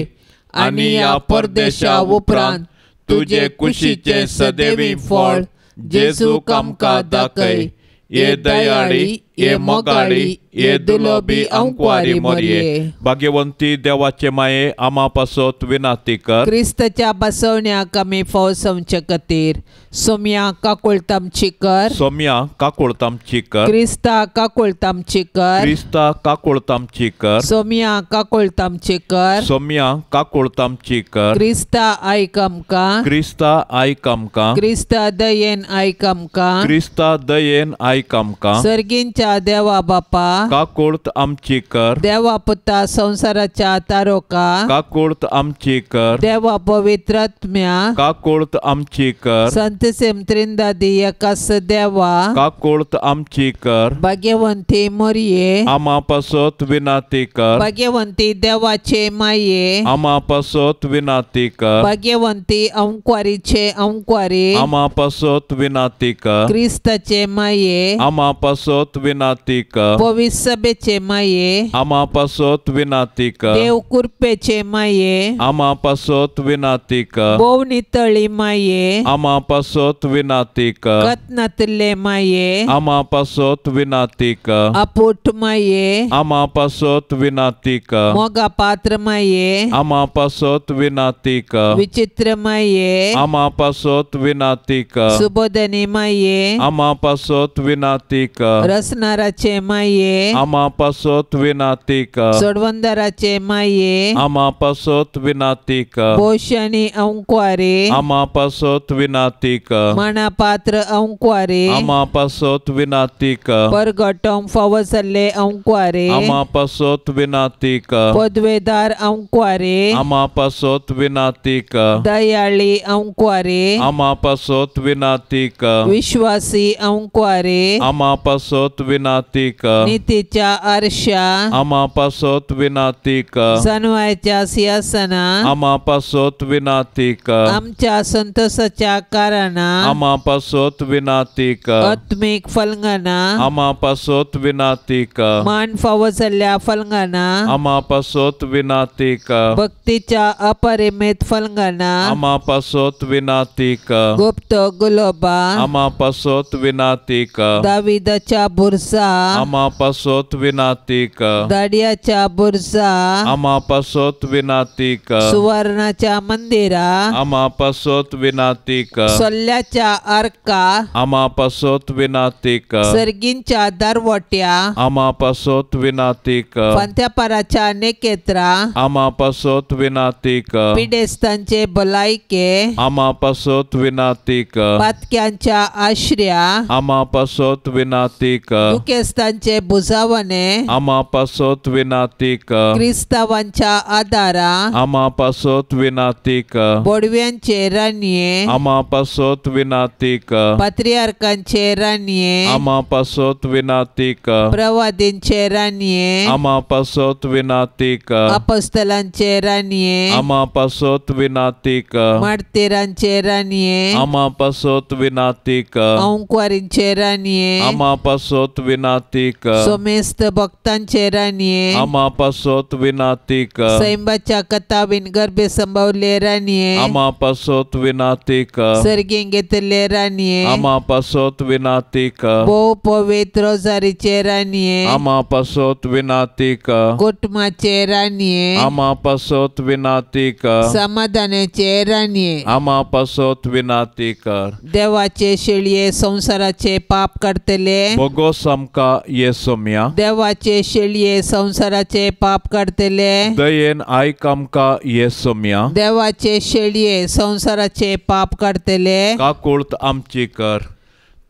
आणि या परदेशा उपरांत तुझे कुशीचे सदैवी फळ जेजूक आमकां दाखय. ये दयाळी ये मोगाळी ये दुलोबी अंकवारी मोरये. भाग्यवंती देवाचे माये आम्हा पासत विनाती कर. क्रिस्तच्या बसवण्याक आमी फौसवचे खातीर सोम्या काकुळतामची कर. सोम्या काकुळतामची कर. क्रिस्ता काकुळतामची कर. क्रिस्ता काकुळतामची कर. सोम्या काकुळतामची कर. सोम्या काकुळतामची कर. क्रिस्ता आयक आमकां. क्रिस्ता आयक आमकां. क्रिस्ता दयेन आयक आमकां. क्रिस्ता दयेन आयक आमकां. सर्गींच्या देवा बापा काकुळत आमची कर. देवा पुता संसाराच्या तारोका काकुळत आमची कर. देवा पवित्र आत्म्या काकुळत आमची कर. संत सेम त्रिंदादी एकास देवा काकुळत आमची कर. भाग्यवंती मोरये आम्हा पासत विनाती कर. भाग्यवंती देवाचे माये आम्हा पासत विनाती कर. भाग्यवंती अंकवारीचे अंकवारी आम्हा पासत विनाती कर. क्रिस्ताचे माये आम्हा पासत विनाती कर. पवित्र सभेचे माये आम्हा पासत विनाती कर. देव कृपेचे माये आम्हा पासत विनाती कर. बोवनी तळी माये आम्हा पासत विनाती कर. कतनातले माये आम्हा पासत विनाती कर. अपुट माये आम्हा पासत विनाती कर. मोगा पात्र माये आम्हा पासत विनाती कर. विचित्र माये आम्हा पासत विनाती कर. सुबोधनी माये आम्हा पासत विनाती कर. रसनाराचे माये आम्हा पासत विनाती कर. सोडवंदराचे माये आम्हा पासत विनाती कर. पोषणी अंकवारे आम्हा पासत विनाती कर. मनापात्र अंकवारे आम्हा पासत विनाती कर. परगटम फवसले अंकवारे आम्हा पासत विनाती कर. पदवेदार अंकवारे आम्हा पासत विनाती कर. दयाळी अंकवारे आम्हा पासत विनाती कर. विश्वासी अंकवारे आम्हा पासत विनाती कर. नीतीच्या आरशा आम्हा पासत विनाती कर. सनवायच्या सिंहासना आम्हा पासत विनाती कर. आमच्या संतोषाच्या कारणा आम्हा पासत विनाती कर. आत्मिक फलंगना आम्हा पासत विनाती कर. मान फवसल्या फलंगना आम्हा पासत विनाती कर. भक्तीच्या अपरिमित फलंगना आम्हा पासत विनाती कर. गुप्त गुलोबा आम्हा पासत विनाती कर. दाविदाच्या बुरसा आम्हा पासत विनाती कर. दाडियाच्या बुरसा आम्हा पासत विनाती कर. सुवर्णाच्या मंदिरा आम्हा पासत विनाती कर. सोल्ल्याच्या आर्का आम्हा पासत विनाती कर. सर्गींच्या दारवट्या आम्हा पासत विनाती कर. पंथ्यापाराच्या नेकेत्रा आम्हा पासत विनाती कर. पिडेस्तांचे भलायके आम्हा पासत विनाती कर. पातक्यांच्या आश्रया आम्हा पासत विनाती कर. दुखेस्तांचे बुजावणे आमा पासत विनाती कर क्रिस्तावांच्या आदारा आमा पासत विनाती कर बोडव्यांचे रानये आमा पासत विनाती कर पात्रियार्कांचे रानये आमा पासत विनाती कर प्रवादींचे रानये आमा पासत विनाती कर अपस्तलांचे रानये आमा पासत विनाती कर मार्तिरांचे रानये आमा पासत विनाती कर औंकवारींचे रानये आमा पासत विनाती कर सोमेस्त भक्तांचे रानये आमा पासत विनाती कर सैंबाच्या कथावीन गर्भे संभवले रानये आमा पासत विनाती कर सर्गें घेतले रानये आमा पासत विनाती कर भोव पवित्र रोजारीचे रानये आमा पासत विनाती कर कुटुंबाचे रानये आमा पासत विनाती कर समाधानाचे रानये आमा पासत विनाती कर देवाचे शेळये संसाराचे पाप काढतले बोगोस आमका येसोम्या देवाचे शेळये संसाराचे पाप काढतले दयेन आयक आमका येसोम्या देवाचे शेळये संसाराचे पाप काढतले काकुळत आमची कर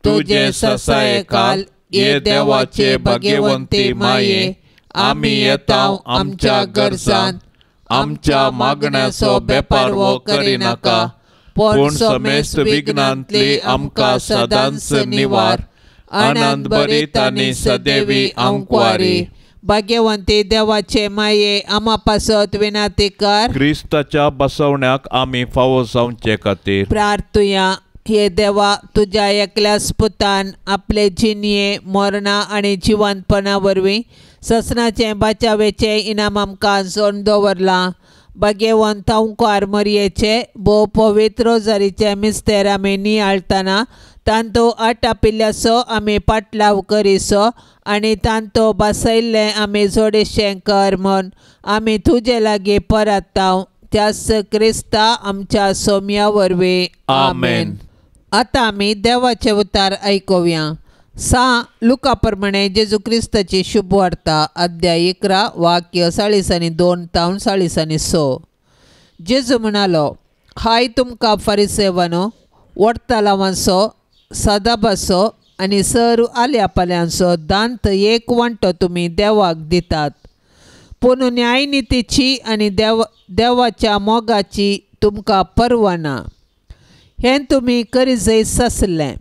तुझे ससाये काल ये देवाचे भाग्यवंती माये आम्ही येताव आमच्या गरजांत आमच्या मागण्याचो बेपार वो करिनाका पण समेस्त विघ्नांतली आमकां सदांच निवार आनंद भरीत आनी सदैवी आंकवारी भाग्यवंती देवाचे माये आमा पासत विनाती कर क्रिस्ताच्या बसवण्याक आमी फावो जावचे खातीर प्रार्थुया हे देवा तुझ्या एकल्याच पुतान आपले जिणये मरणा आणि जिवंतपणा वरवीं ससनाचे बाचावेचे इनाम आमकां जोड दवरला भाग्यवंत ओंकार मरयेचे भोव पवित्र रोजारीचे मिस्तेर आमी नियाळतना तांतो आटापिल्ल्याचो आमी पाटलाव करिसो आनी तांतो बसयल्लें आमी जोडेशें कर म्हूण आमी तुजे लागीं परताव त्याच क्रिस्ता आमच्या सोम्या वरवीं आमेन. आतां आमी देवाचे उतार आयकुया. लुका प्रमाणे जेजू क्रिस्ताची शुभ वार्ता अध्याय 11 वाक्य 42 तावन 46. जेजू म्हणालो, हाय तुमकां फरिसेवानो, वडतालावांचो सदाबाचो आनी सर आल्या पाल्यांचो दांत एक वांटो तुमी देवाक दितात, पूण न्यायनितीची आनी देवाच्या मोगाची तुमकां पर्वा ना. हें तुमी करीजैस आसलें,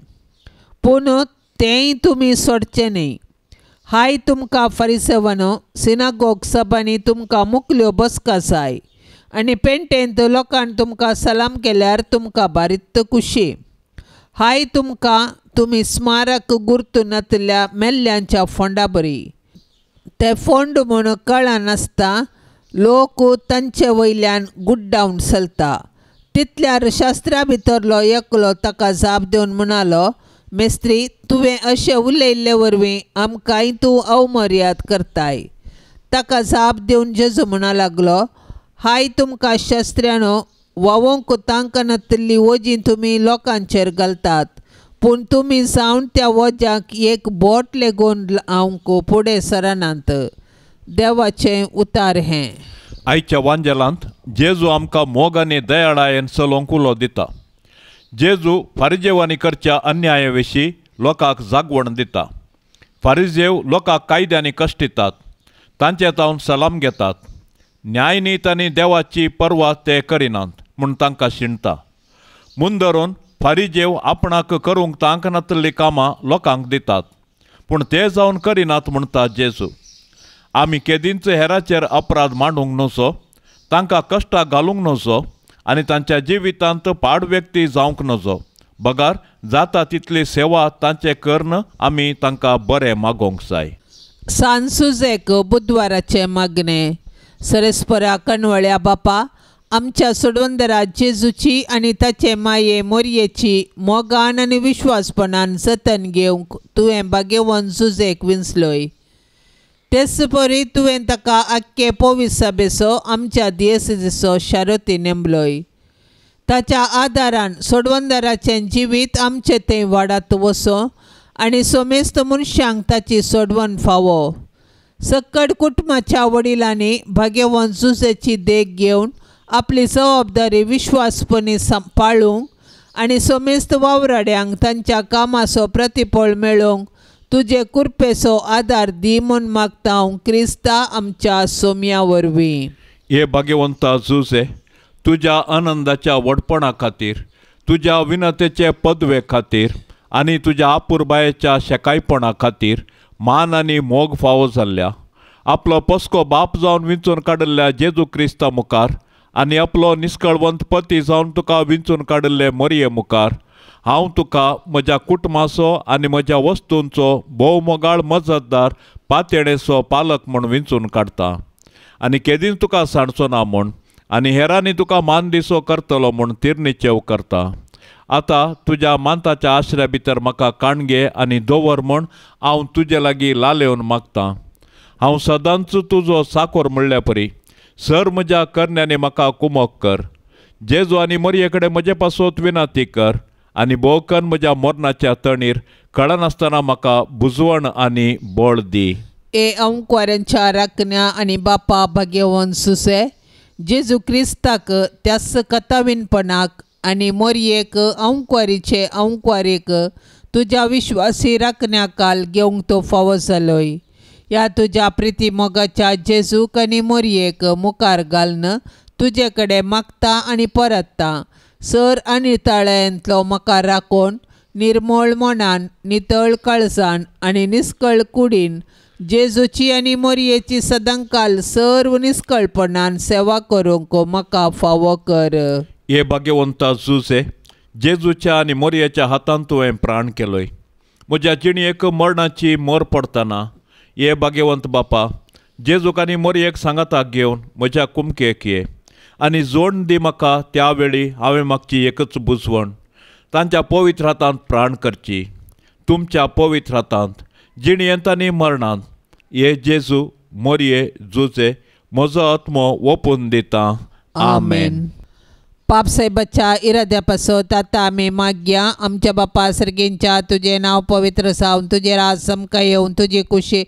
पूण तेंय तुमी सोडचें न्ही. हाय तुमकां फरिसेवानो, सिनागोग सभांनी तुमकां मुखल्यो बसका जाय आनी पेंटेंत लोकांनी तुमकां सलाम केल्यार तुमकां बारीत खुशी. हाय तुमकां, तुमी स्मारक गुर्तुनातल्या मेल्ल्यांच्या फोंडा बरी. ते फोंड म्हूण कळा नासता लोक तांचे वयल्यान गुड्डावन चलता. तितल्यार शास्त्रा भितरलो एकलो ताका जाप दिवन म्हणालो, मेस्त्री, तुवें अशें उलयल्ले वरवीं आमकांय तूं अवमर्याद करताय. ताका जाप दिवन जेजू म्हणा लागलो, हाय तुमकां शास्त्र्यानो, वोवंक तांकां नातल्ली वजीं तुमी लोकांचेर घालतात, पूण तुमी जावन त्या वजाक एक बोट लेगून हांवक फुडें सरनात. देवाचें उतार हें. आयच्या वांजेलांत जेजू आमकां मोग आनी दयाळायेन चलोवंक उलो दिता. जेजू फारिजेवांनी करच्या अन्याया विशीं लोकांक जागवण दिता. फारिजेव लोकांक कायद्यांनी कश्टितात, तांचे तावन सलाम घेतात. न्यायनीत आनी देवाची पर्वा ते करिनात म्हूण तांकां शिणता. म्हूण धरून फारिजेव आपणाक करूंक तांकां नातल्लीं कामां लोकांक दितात, पूण ते जावन करिनात म्हणटा जेजू. आमी केदींच हेराचेर अपराध मांडूंक नजो, तांकां कश्टाक घालूंक नजो आनी तांच्या जिवितांत पाड व्यक्ती जावंक नजो. बगार जाता तितली सेवा तांचे कर्ण आमी तांकां बरें मागोवंक जाय. सांजुजेक बुधवाराचे मागणे. सरस्परा कणवळ्या बापा, आमच्या सोडवंदरा जेजूची आनी ताचे माये मोरयेची मोगान आनी विश्वासपणान जतन घेवंक तुवें भाग्यवन जुजेक विंचलोय. तेच परी तुवें ताका आख्खे पोवीस सभेचो आमच्या दियेसीचो शारोती नेमलोय. ताच्या आदारान सोडवंदराचें जिवीत आमचें थंय वाडत वचो आनी सोमेस्त मनशांक ताची सोडवण फावो. सक्कड कुटुंबाच्या वडिलांनी भाग्यवन जुजेची देख घेवन आपली जबाबदारी विश्वासपणी पाळूंक आनी सोमेस्त वावराड्यांक तांच्या कामाचो प्रतिफळ मेळोवंक तुझे कृपेचो आदार दी म्हूण मागता हांव क्रिस्ता आमच्या सोम्या वरवीं. हे भाग्यवंता जुजे, तुझ्या आनंदाच्या वडपणा खातीर, तुझ्या विनतेचे पदवे खातीर आनी तुझ्या आपुरबायेच्या शेकायपणा खातीर मान आनी मोग फावो जाल्ल्या आपलो पस्को बाप जावन विंचून काडिल्ल्या जेजू क्रिस्ता मुखार आनी आपलो निश्कळवंत पती जावन तुका विंचून काडिल्ले मरये मुखार हांव तुका म्हज्या कुटुंबाचो आनी म्हज्या वस्तूंचो भोव मोगाळ मजतदार पातयणेचो पालक म्हूण विंचून काडटा आनी केदींच तुका सांडचो ना म्हूण आनी हेरांनी तुका मान दिसो करतलो म्हूण तिरनिचेव करता. आतां तुज्या मांताच्या आश्र्या भितर म्हाका काणगे आनी दवर म्हूण हांव तुजे लागीं लालेवन मागतां. हांव सदांच तुजो साकोर म्हणल्या परी सर म्हज्या करण्यानी म्हाका कुमोग कर. जेजू आनी मरये कडेन म्हजे पासत विनंती कर आनी भोवकन म्हज्या मरणाच्या तणीर कळनासतना म्हाका बुजवण आनी बळ दी. ए अंकुऱ्यांच्या राखण्या आनी बापा भाग्यवंत सुसे, जेजू क्रिस्ताक त्यास कथावीनपणाक आनी मरयेक अंकुरीचे अंकुरेक तुज्या विश्वासी राखण्या काल घेवंक तो फावो जालोय. ह्या तुज्या प्रिती मोगाच्या जेजूक आनी मरयेक मुखार घालन तुजे कडेन मागता आनी परतता. सर आनी ताळ्यांतलो म्हाका राखोन निर्मळ मनान, नितळ काळजान आनी निश्कळ कुडीन जेजूची आनी मरयेची सदांकाल सर्व निश्कळपणान सेवा करूंक म्हाका फावो कर. हे भाग्यवंता जुजे, जेजूच्या आनी मरयेच्या हातांत तुवें प्राण केलोय. म्हज्या जिणयेक मरणाची मोर पडटना हे भाग्यवंत बापा, जेजूक आनी मरयेक सांगाताक घेवन म्हज्या कुमकेक ये आनी जोड दी म्हाका. त्या वेळी हांवें मागची एकच बुजवण, तांच्या पवित्र हातांत प्राण करची. तुमच्या पवित्र हातांत जिणयेंत आनी मरणांत हे जेजू मरये जुजे म्हजो आत्मो ओपून दिता. आमेन. पापसाहेबाच्या इराद्या पासत आतां आमी मागया. आमच्या बापा सर्गेंच्या तुजें नांव पवित्र जावन तुजें राज समका येवन तुजी खुशी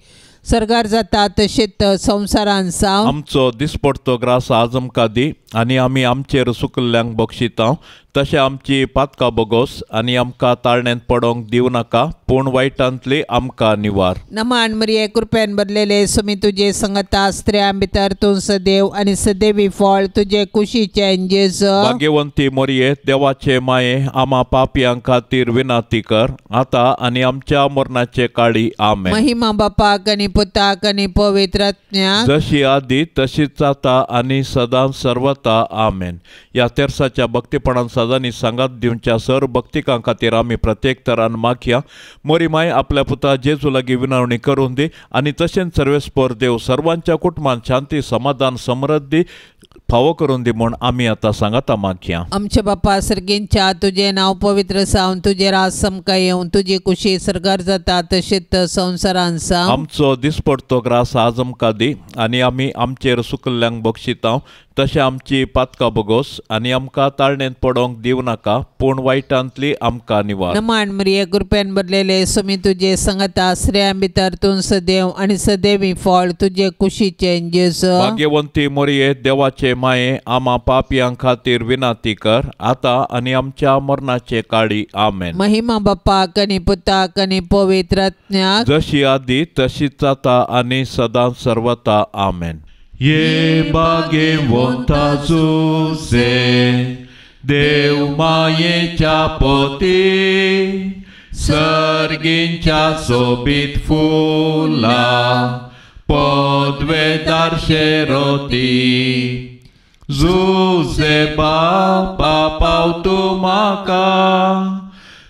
सरगार जाता तशेंच संवसारान जावं. आमचो दिसपडतो ग्रास आज आमकां दी आनी आमी आमचेर सुकल्ल्यांक बक्षिता तशें आमची पातकां बोगोस आनी आमकां ताळण्यांत पडोंक दिवं नाका पूण वायटांतली आमकां निवार. नमान मरिये कृपेन भरलेले सुमी तुजे संगता स्त्रियां भितर तूं सदैव आनी सदैवी फळ तुजे कुशीचें जेजू. भाग्यवंती मरिये, देवाचे माये, आमा पापयां खातीर विनंती कर आतां आनी आमच्या मरणाचे काळी. आमेन. महिमा बापाक आनी पुताक आनी पवित्र आत्म्याक जशी आदी तशीच आता आनी सदां सर्वता. आमेन. ह्या तेर्साच्या भक्तीपणान सदांनी सांगात दिवच्या सर भक्तिकां खातीर आमी प्रत्येक तरान मागया. मोरी माय आपल्या पुता जेजू लागीं विनवणी करून दी आनी तशेंच सर्वेस्पर देव सर्वांच्या कुटुंबान शांती समाधान समृद्धी फावो करून दी म्हूण आमी आतां सांगाता मागया. आमच्या बापा सर्गेंच्या तुजें नांव पवित्र जावन तुजें राज समका येवन तुजी कुशी सरगार जाता तशेंच संवसारान जावं. आमचो दिसपडतो ग्रास आज आमकां दी आनी आमी आमचेर सुकल्ल्यांक बक्षिता तशें आमची पातकां बोगोस आनी आमकां ताळणेंत पडोंक दिवं नाका पूण वायटांतली आमकां निवार. नमान मरिये कृपेन भरलेले सुमी तुजे संगता स्त्रियां भितर तूं सदैव आनी सदैवी फळ तुजे कुशीचें जेजू. भाग्यवंती मरिये, देवाचे माये, आमा पापयां खातीर विनंती कर आतां आनी आमच्या मरणाचे काळी. आमेन. महिमा बापाक आनी पुताक आनी पवित्र आत्म्याक जशी आदी तशीच आता आनी सदां सर्वता. आमेन. ये भाग्यवंता जुजे, देव मायेच्या पोती, सर्गींच्या सोबीत फुला पदवेदार शेरोती. जुजे बापा पाव तूं म्हाका,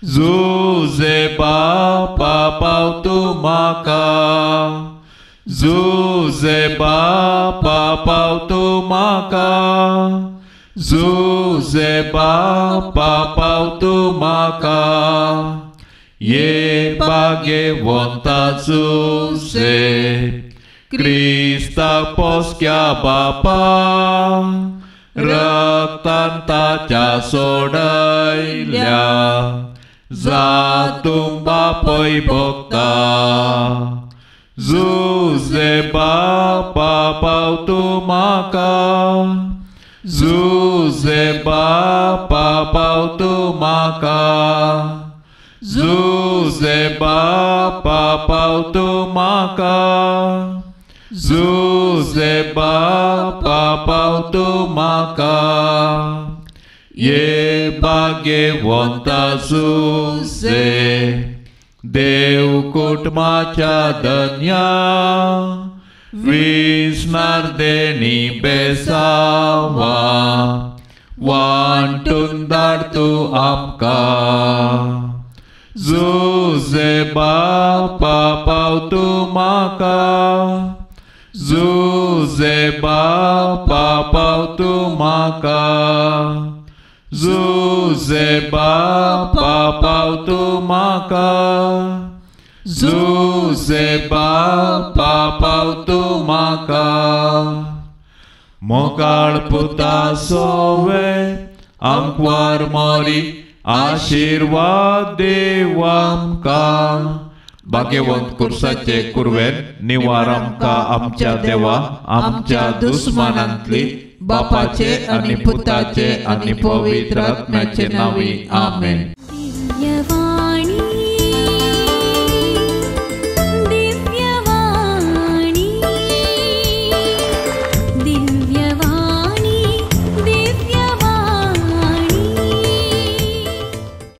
जुजे बापा पाव तूं म्हाका, जुजे बापा पाव तूं म्हाका, जुजे बापा पाव तूं म्हाका. ये भाग्यवंता जुजे, क्रिस्ताक पोसक्या बापा, रक्तान ताच्या सोडयल्या जातूं बापय भोगता. जुजे बापा पाव तूं म्हाका, जुजे बापा पाव तूं म्हाका, जुजे बापा पावतो म्हाका जुजे बापा पावतो म्हाका ये भाग्यवंता जुजे देव कुटुंबाच्या धन्या विस्नार्देणी बेसावा वांटून धाड तूं आमकां जुजे बापा पावतो म्हाका जुजे बापा पावतो म्हाका जुजे बापा पावतो म्हाका जुजे बापा पावतो म्हाका मोगाळ पुता सोवे आमकां मोरी आशीर्वाद देव आमकां भाग्यवंत कुर्साचे कुरवेन निवार आमकां आमच्या देवा आमच्या दुस्मानांतली बापाचे आनी पुताचे आनी पवित्र आत्म्याचे नांवी आमेन.